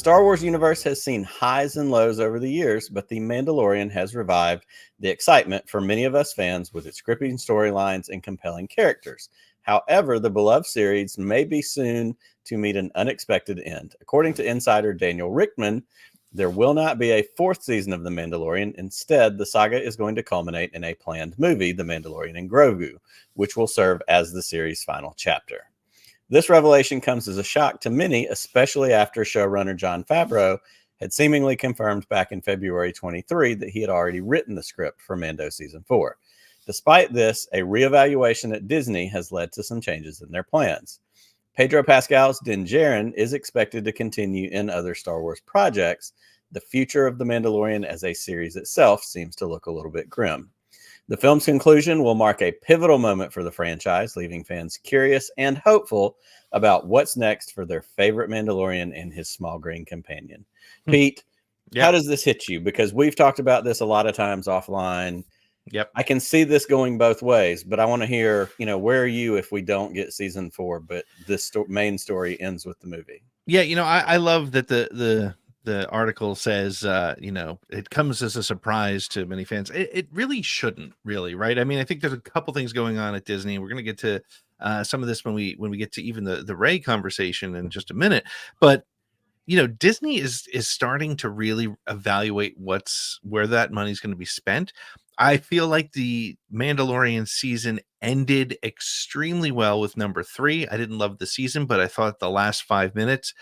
Star Wars universe has seen highs and lows over the years, but The Mandalorian has revived the excitement for many of us fans with its gripping storylines and compelling characters. However, the beloved series may be soon to meet an unexpected end. According to insider Daniel Richtman, there will not be a fourth season of The Mandalorian. Instead, the saga is going to culminate in a planned movie, The Mandalorian and Grogu, which will serve as the series' final chapter. This revelation comes as a shock to many, especially after showrunner Jon Favreau had seemingly confirmed back in February 23 that he had already written the script for Mando Season 4. Despite this, a reevaluation at Disney has led to some changes in their plans. Pedro Pascal's Din Djarin is expected to continue in other Star Wars projects. The future of The Mandalorian as a series itself seems to look a little bit grim. The film's conclusion will mark a pivotal moment for the franchise, leaving fans curious and hopeful about what's next for their favorite Mandalorian and his small green companion. Pete, how does this hit you? Because we've talked about this a lot of times offline. Yep. I can see this going both ways, but I want to hear, where are you if we don't get season 4, but this main story ends with the movie? Yeah, I love that the article says, it comes as a surprise to many fans. It really shouldn't, really, right? I mean, I think there's a couple things going on at Disney. We're going to get to some of this when we get to even the Rey conversation in just a minute. But Disney is starting to really evaluate where that money's going to be spent. I feel like the Mandalorian season ended extremely well with number 3. I didn't love the season, but I thought the last 5 minutes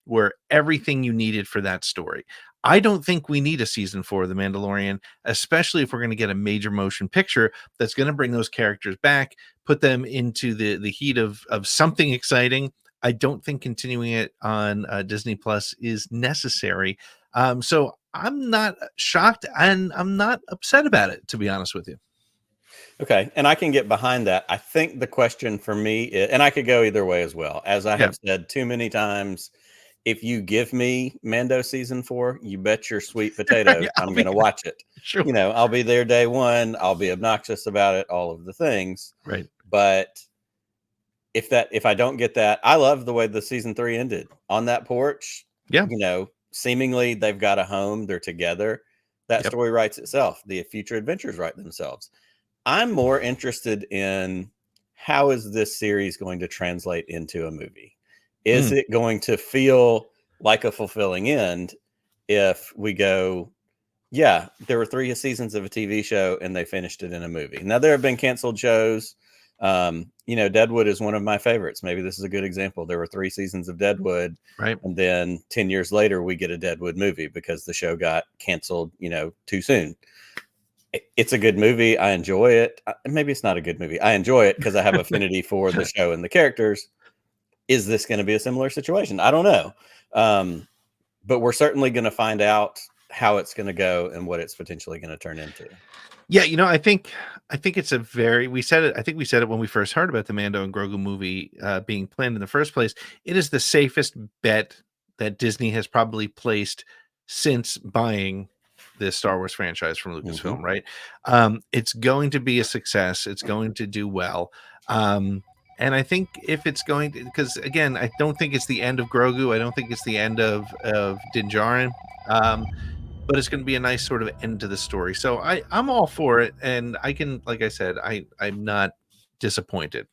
were everything you needed for that story. I don't think we need a season 4 of The Mandalorian, especially if we're going to get a major motion picture that's going to bring those characters back, put them into the heat of something exciting. I don't think continuing it on Disney Plus is necessary. So I'm not shocked and I'm not upset about it, to be honest with you. Okay. And I can get behind that. I think the question for me is, and I could go either way as well. As I have said too many times, if you give me Mando season 4, you bet your sweet potatoes I'm going to watch it. Sure. I'll be there day one. I'll be obnoxious about it, all of the things. Right. But if I don't get that, I love the way the season 3 ended on that porch. Yeah. Seemingly they've got a home. They're together. That story writes itself. The future adventures write themselves. I'm more interested in how is this series going to translate into a movie? Is it going to feel like a fulfilling end if we go, there were 3 seasons of a TV show and they finished it in a movie? Now, there have been canceled shows. Deadwood is one of my favorites. Maybe this is a good example. There were 3 seasons of Deadwood, right? And then 10 years later, we get a Deadwood movie because the show got canceled, too soon. It's a good movie. I enjoy it. Maybe it's not a good movie. I enjoy it because I have affinity for the show and the characters. Is this going to be a similar situation? I don't know. But we're certainly going to find out how it's going to go and what it's potentially going to turn into. Yeah, I think it's a very, we said it, I think we said it when we first heard about the Mando and Grogu movie being planned in the first place. It is the safest bet that Disney has probably placed since buying the Star Wars franchise from Lucasfilm, right? It's going to be a success. It's going to do well. And I think if it's going to, because again, I don't think it's the end of Grogu. I don't think it's the end of Din Djarin. But it's going to be a nice sort of end to the story. So I'm all for it. And I can, like I said, I'm not disappointed.